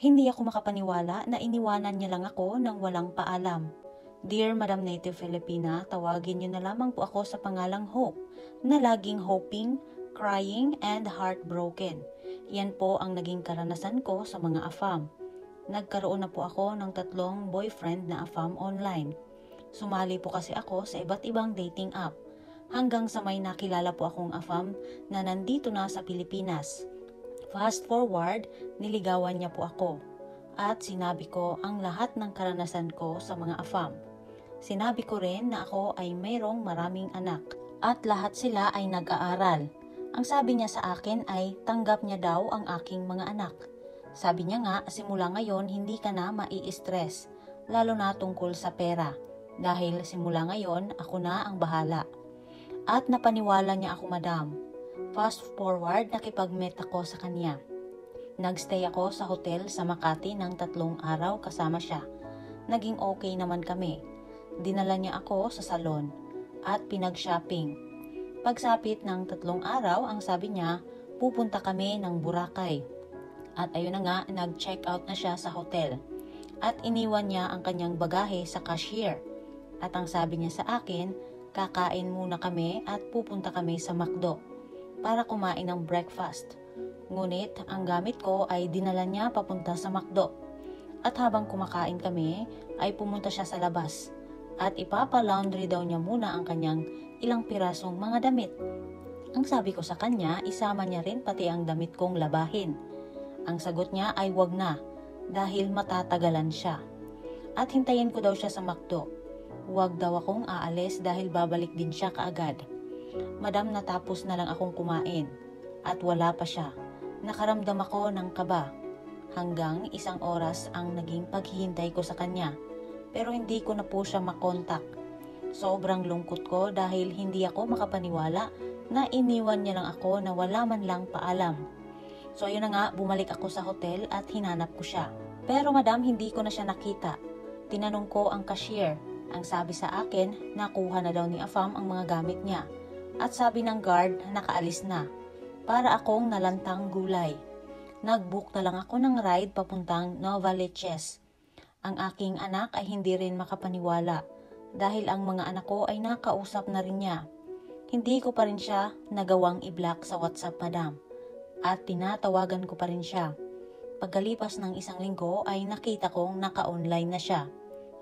Hindi ako makapaniwala na iniwanan niya lang ako nang walang paalam. Dear Madam Native Filipina, tawagin niyo na lamang po ako sa pangalang Hope, na laging hoping, crying, and heartbroken. Yan po ang naging karanasan ko sa mga AFAM. Nagkaroon na po ako ng 3 boyfriend na AFAM online. Sumali po kasi ako sa iba't ibang dating app. Hanggang sa may nakilala po akong AFAM na nandito na sa Pilipinas. Fast forward, niligawan niya po ako. At sinabi ko ang lahat ng karanasan ko sa mga AFAM. Sinabi ko rin na ako ay mayroong maraming anak at lahat sila ay nag-aaral. Ang sabi niya sa akin ay tanggap niya daw ang aking mga anak. Sabi niya nga simula ngayon hindi ka na mai-stress, lalo na tungkol sa pera. Dahil simula ngayon ako na ang bahala. At napaniwala niya ako, madam. Fast forward, nakipag-meet ako sa kanya. Nagstay ako sa hotel sa Makati ng 3 araw kasama siya. Naging okay naman kami. Dinala niya ako sa salon at pinag-shopping. Pagsapit ng 3 araw, ang sabi niya, pupunta kami ng Boracay. At ayun na nga, nag-check out na siya sa hotel. At iniwan niya ang kanyang bagahe sa cashier. At ang sabi niya sa akin, kakain muna kami at pupunta kami sa McDo para kumain ng breakfast. Ngunit ang gamit ko ay dinala niya papunta sa McDo. At habang kumakain kami ay pumunta siya sa labas at ipapa-laundry daw niya muna ang kanyang ilang pirasong mga damit. Ang sabi ko sa kanya, isama niya rin pati ang damit kong labahin. Ang sagot niya ay wag na dahil matatagalan siya. At hintayin ko daw siya sa McDo. Huwag daw akong aalis dahil babalik din siya kaagad. Madam, natapos na lang akong kumain at wala pa siya. Nakaramdam ako ng kaba. Hanggang 1 oras ang naging paghihintay ko sa kanya. Pero hindi ko na po siya makontak. Sobrang lungkot ko dahil hindi ako makapaniwala na iniwan niya lang ako na wala man lang paalam. So ayun na nga, bumalik ako sa hotel at hinanap ko siya. Pero madam, hindi ko na siya nakita. Tinanong ko ang cashier. Ang sabi sa akin, nakuha na daw ni AFAM ang mga gamit niya. At sabi ng guard, nakaalis na. Para akong nalantang gulay. Nag-book na lang ako ng ride papuntang Novaliches. Ang aking anak ay hindi rin makapaniwala dahil ang mga anak ko ay nakausap na rin niya. Hindi ko pa rin siya nagawang i-block sa WhatsApp, madam. At tinatawagan ko pa rin siya. Pagkalipas ng 1 linggo ay nakita kong naka-online na siya.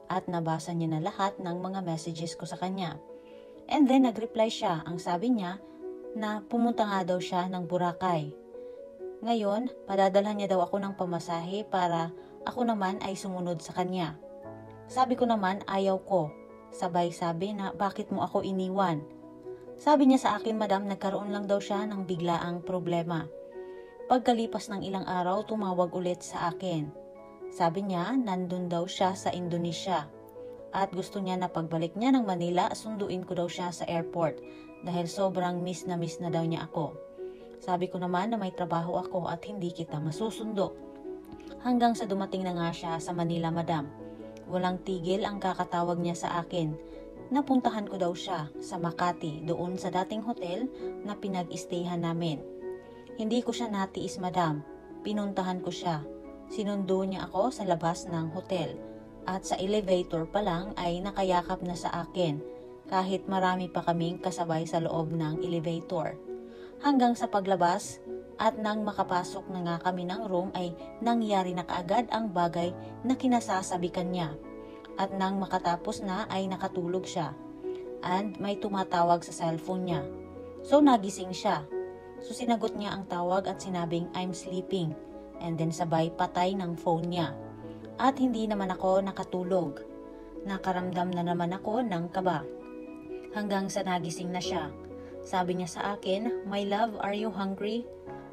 At nabasa niya na lahat ng mga messages ko sa kanya. And then nag-reply siya. Ang sabi niya na pumunta nga daw siya ng Boracay. Ngayon, padadalhan niya daw ako ng pamasahe para ako naman ay sumunod sa kanya. Sabi ko naman ayaw ko. Sabay sabi na bakit mo ako iniwan? Sabi niya sa akin, madam, nagkaroon lang daw siya ng biglaang problema. Pagkalipas ng ilang araw, tumawag ulit sa akin. Sabi niya, nandun daw siya sa Indonesia. At gusto niya na pagbalik niya ng Manila, sunduin ko daw siya sa airport dahil sobrang miss na daw niya ako. Sabi ko naman na may trabaho ako at hindi kita masusundo. Hanggang sa dumating na nga siya sa Manila, madam. Walang tigil ang kakatawag niya sa akin. Napuntahan ko daw siya sa Makati, doon sa dating hotel na pinag-istayhan namin. Hindi ko siya natiis, madam. Pinuntahan ko siya. Sinundo niya ako sa labas ng hotel at sa elevator pa lang ay nakayakap na sa akin kahit marami pa kaming kasabay sa loob ng elevator. Hanggang sa paglabas at nang makapasok na nga kami ng room ay nangyari na kaagad ang bagay na kinasasabikan niya. At nang makatapos na ay nakatulog siya and may tumatawag sa cellphone niya. So nagising siya. So sinagot niya ang tawag at sinabing I'm sleeping. And then sabay patay ng phone niya. At hindi naman ako nakatulog. Nakaramdam na naman ako ng kaba. Hanggang sa nagising na siya. Sabi niya sa akin, my love, are you hungry?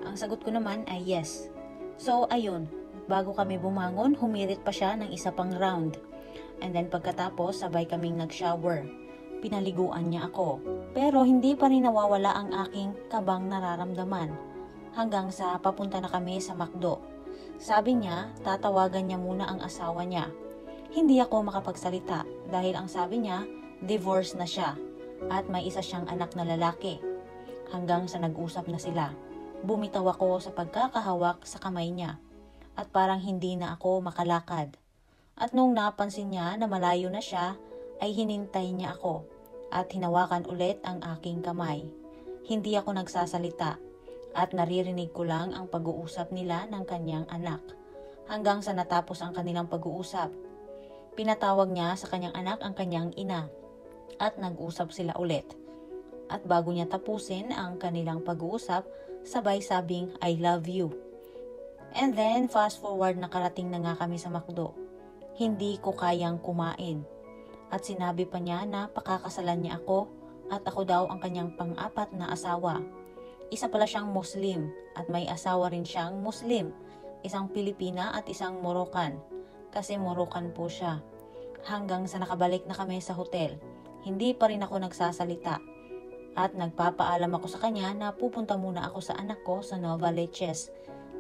Ang sagot ko naman ay yes. So ayun, bago kami bumangon, humirit pa siya ng 1 pang round. And then pagkatapos, sabay kaming nag-shower. Pinaliguan niya ako. Pero hindi pa rin nawawala ang aking kabang nararamdaman. Hanggang sa papunta na kami sa McDo. Sabi niya, tatawagan niya muna ang asawa niya. Hindi ako makapagsalita dahil ang sabi niya, divorce na siya at may isa siyang anak na lalaki. Hanggang sa nag-usap na sila. Bumitaw ako sa pagkakahawak sa kamay niya. at parang hindi na ako makalakad. At nung napansin niya na malayo na siya, ay hinintay niya ako at hinawakan ulit ang aking kamay. Hindi ako nagsasalita at naririnig ko lang ang pag-uusap nila ng kanyang anak. Hanggang sa natapos ang kanilang pag-uusap, pinatawag niya sa kanyang anak ang kanyang ina at nag-usap sila ulit. At bago niya tapusin ang kanilang pag-uusap, sabay sabing I love you. And then fast forward, nakarating na nga kami sa McDo. Hindi ko kayang kumain. At sinabi pa niya na pakakasalan niya ako at ako daw ang kanyang pang-apat na asawa. Isa pala siyang Muslim at may asawa rin siyang Muslim. Isang Pilipina at isang Moroccan. Kasi Moroccan po siya. Hanggang sa nakabalik na kami sa hotel, hindi pa rin ako nagsasalita. At nagpapaalam ako sa kanya na pupunta muna ako sa anak ko sa Nova Leches.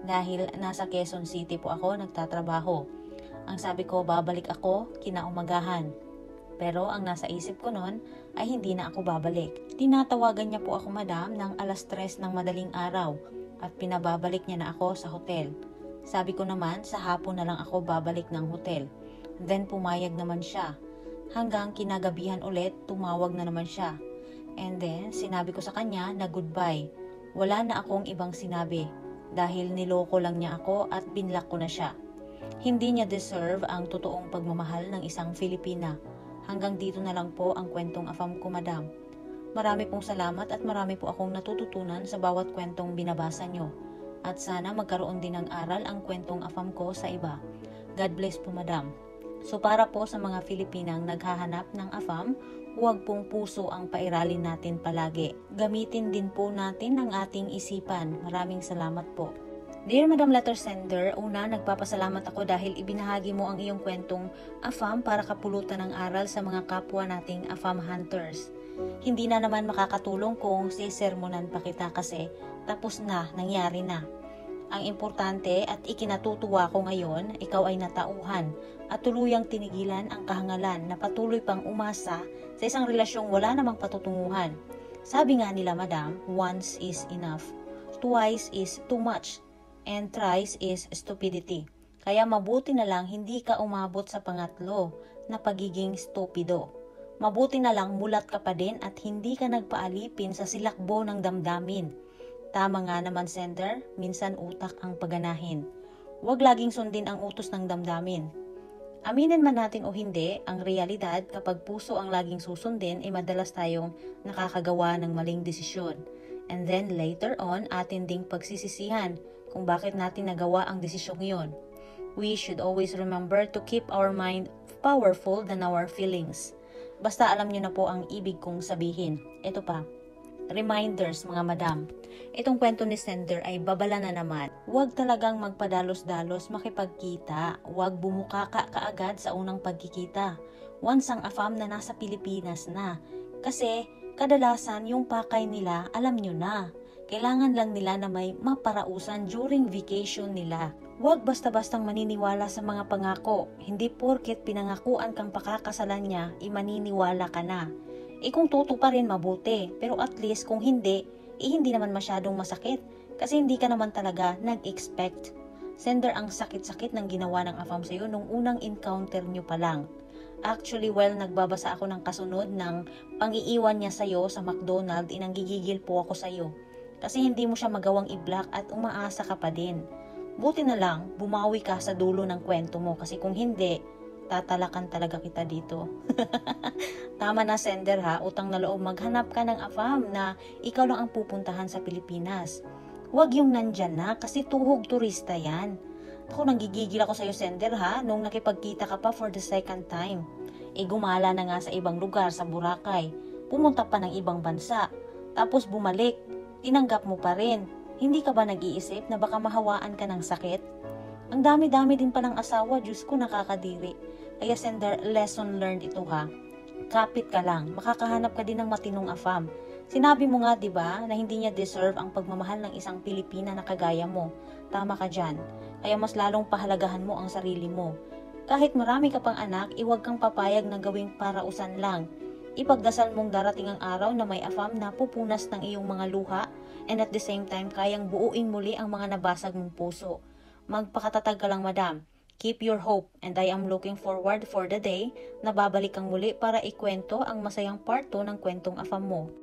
Dahil nasa Quezon City po ako nagtatrabaho. Ang sabi ko, babalik ako kinaumagahan. Pero ang nasa isip ko noon ay hindi na ako babalik. Tinatawagan niya po ako, madam, ng 3:00 ng madaling araw at pinababalik niya na ako sa hotel. Sabi ko naman, sa hapon na lang ako babalik ng hotel. Then pumayag naman siya. Hanggang kinagabihan ulit, tumawag na naman siya. And then sinabi ko sa kanya na goodbye. Wala na akong ibang sinabi dahil niloko lang niya ako at binlock ko na siya. Hindi niya deserve ang totoong pagmamahal ng isang Filipina. Hanggang dito na lang po ang kwentong AFAM ko, madam. Marami pong salamat at marami po akong natututunan sa bawat kwentong binabasa nyo. At sana magkaroon din ng aral ang kwentong AFAM ko sa iba. God bless po, madam. So para po sa mga Filipinang naghahanap ng AFAM, huwag pong puso ang pairalin natin palagi. Gamitin din po natin ang ating isipan. Maraming salamat po. Dear Madam Letter Sender, una, nagpapasalamat ako dahil ibinahagi mo ang iyong kwentong AFAM para kapulutan ng aral sa mga kapwa nating AFAM hunters. Hindi na naman makakatulong kung sisermonan pa kita kasi tapos na, nangyari na. Ang importante at ikinatutuwa ko ngayon, ikaw ay natauhan at tuluyang tinigilan ang kahangalan na patuloy pang umasa sa isang relasyong wala namang patutunguhan. Sabi nga nila, madam, once is enough, twice is too much, and thrice is stupidity. Kaya mabuti na lang hindi ka umabot sa pangatlo na pagiging stupido. Mabuti na lang mulat ka pa din at hindi ka nagpaalipin sa silakbo ng damdamin. Tama nga naman, sender, minsan utak ang paganahin. Huwag laging sundin ang utos ng damdamin. Aminin man natin o hindi, ang realidad kapag puso ang laging susundin ay madalas tayong nakakagawa ng maling desisyon. And then later on, atin ding pagsisisihan kung bakit natin nagawa ang desisyong iyon. We should always remember to keep our mind powerful than our feelings. Basta alam nyo na po ang ibig kong sabihin. Ito pa, reminders mga madam. Itong kwento ni sender ay babala na naman. Huwag talagang magpadalos-dalos makipagkita. Huwag bumuka ka kaagad sa unang pagkikita. Once ang AFAM na nasa Pilipinas na. Kasi kadalasan yung pakay nila alam nyo na. Kailangan lang nila na may maparausan during vacation nila. Huwag basta-bastang maniniwala sa mga pangako. Hindi porket pinangakuan kang pakakasalan niya, maniniwala ka na. Kung tutuparin mabuti, pero at least kung hindi, hindi naman masyadong masakit. Kasi hindi ka naman talaga nag-expect. Sender, ang sakit-sakit ng ginawa ng AFAM sa'yo nung unang encounter nyo pa lang. Actually, nagbabasa ako ng kasunod ng pang-iiwan niya sa'yo sa McDonald's, inanggigigil po ako sa'yo. Kasi hindi mo siya magawang i-block at umaasa ka pa din. Buti na lang, bumawi ka sa dulo ng kwento mo kasi kung hindi, tatalakan talaga kita dito. Tama na, sender ha, utang na loob maghanap ka ng AFAM na ikaw lang ang pupuntahan sa Pilipinas. Huwag yung nandyan na kasi tuhog turista yan. Ako nanggigigil ako sa'yo, sender ha, nung nakipagkita ka pa for the second time. Gumala na nga sa ibang lugar sa Boracay, pumunta pa ng ibang bansa, tapos bumalik. Tinanggap mo pa rin. Hindi ka ba nag-iisip na baka mahawaan ka ng sakit? Ang dami-dami din palang asawa, Diyos ko, nakakadiri. Kaya sender, lesson learned ito ha. Kapit ka lang, makakahanap ka din ng matinong AFAM. Sinabi mo nga 'di ba na hindi niya deserve ang pagmamahal ng isang Pilipina na kagaya mo. Tama ka dyan. Kaya mas lalong pahalagahan mo ang sarili mo. Kahit marami ka pang anak, iwag kang papayag na gawing parausan lang. Ipagdasal mong darating ang araw na may AFAM na pupunas ng iyong mga luha and at the same time kayang buuin muli ang mga nabasag mong puso. Magpakatatag ka lang, madam. Keep your hope, and I am looking forward for the day na babalik kang muli para ikwento ang masayang part 2 ng kwentong afam mo.